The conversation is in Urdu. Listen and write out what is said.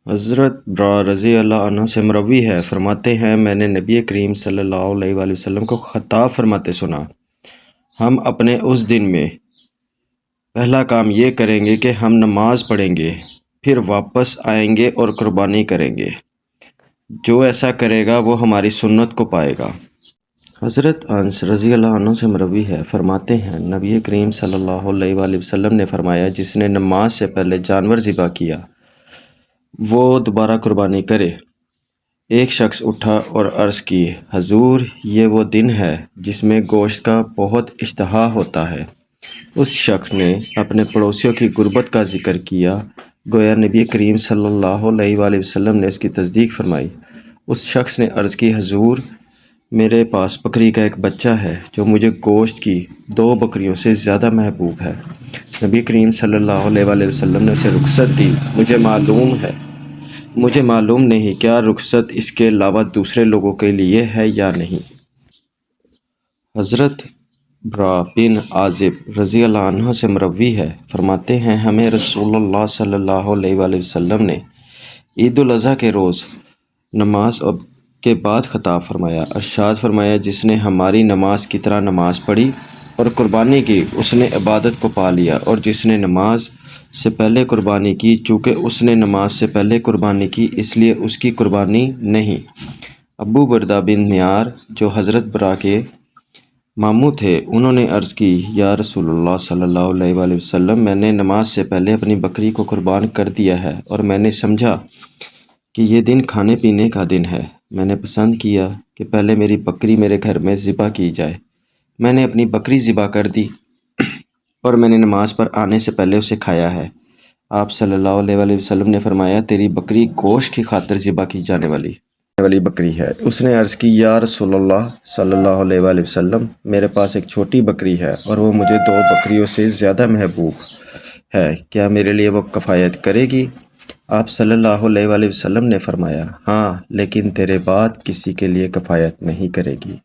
حضرت برا رضی اللہ عنہ سے مروی ہے، فرماتے ہیں میں نے نبی کریم صلی اللہ علیہ وآلہ وسلم کو خطاب فرماتے سنا، ہم اپنے اس دن میں پہلا کام یہ کریں گے کہ ہم نماز پڑھیں گے، پھر واپس آئیں گے اور قربانی کریں گے۔ جو ایسا کرے گا وہ ہماری سنت کو پائے گا۔ حضرت انس رضی اللہ عنہ سے مروی ہے، فرماتے ہیں نبی کریم صلی اللہ علیہ وآلہ وسلم نے فرمایا جس نے نماز سے پہلے جانور ذبح کیا وہ دوبارہ قربانی کرے۔ ایک شخص اٹھا اور عرض کی، حضور یہ وہ دن ہے جس میں گوشت کا بہت اشتہا ہوتا ہے۔ اس شخص نے اپنے پڑوسیوں کی غربت کا ذکر کیا، گویا نبی کریم صلی اللہ علیہ وآلہ وسلم نے اس کی تصدیق فرمائی۔ اس شخص نے عرض کی، حضور میرے پاس بکری کا ایک بچہ ہے جو مجھے گوشت کی 2 بکریوں سے زیادہ محبوب ہے۔ نبی کریم صلی اللہ علیہ وآلہ وسلم نے اسے رخصت دی۔ مجھے معلوم نہیں کیا رخصت اس کے علاوہ دوسرے لوگوں کے لیے ہے یا نہیں۔ حضرت برا بن عازب رضی اللہ عنہ سے مروی ہے، فرماتے ہیں ہمیں رسول اللہ صلی اللہ علیہ وآلہ وسلم نے عید الاضحیٰ کے روز نماز کے بعد خطاب فرمایا، ارشاد فرمایا جس نے ہماری نماز کی طرح نماز پڑھی اور قربانی کی اس نے عبادت کو پا لیا، اور جس نے نماز سے پہلے قربانی کی چونکہ اس نے نماز سے پہلے قربانی کی اس لیے اس کی قربانی نہیں۔ ابو بردہ بن نیار جو حضرت برا کے ماموں تھے انہوں نے عرض کی، یا رسول اللہ صلی اللہ علیہ وآلہ وسلم میں نے نماز سے پہلے اپنی بکری کو قربان کر دیا ہے اور میں نے سمجھا کہ یہ دن کھانے پینے کا دن ہے۔ میں نے پسند کیا کہ پہلے میری بکری میرے گھر میں ذبح کی جائے۔ میں نے اپنی بکری ذبح کر دی اور میں نے نماز پر آنے سے پہلے اسے کھایا ہے۔ آپ صلی اللہ علیہ وآلہ وسلم نے فرمایا تیری بکری گوشت کی خاطر ذبح کی جانے والی بکری ہے۔ اس نے عرض کی، یا رسول اللہ صلی اللہ علیہ وآلہ وسلم میرے پاس ایک چھوٹی بکری ہے اور وہ مجھے 2 بکریوں سے زیادہ محبوب ہے، کیا میرے لیے وہ کفایت کرے گی؟ آپ صلی اللہ علیہ وآلہ وسلم نے فرمایا، ہاں لیکن تیرے بعد کسی کے لیے کفایت نہیں کرے گی۔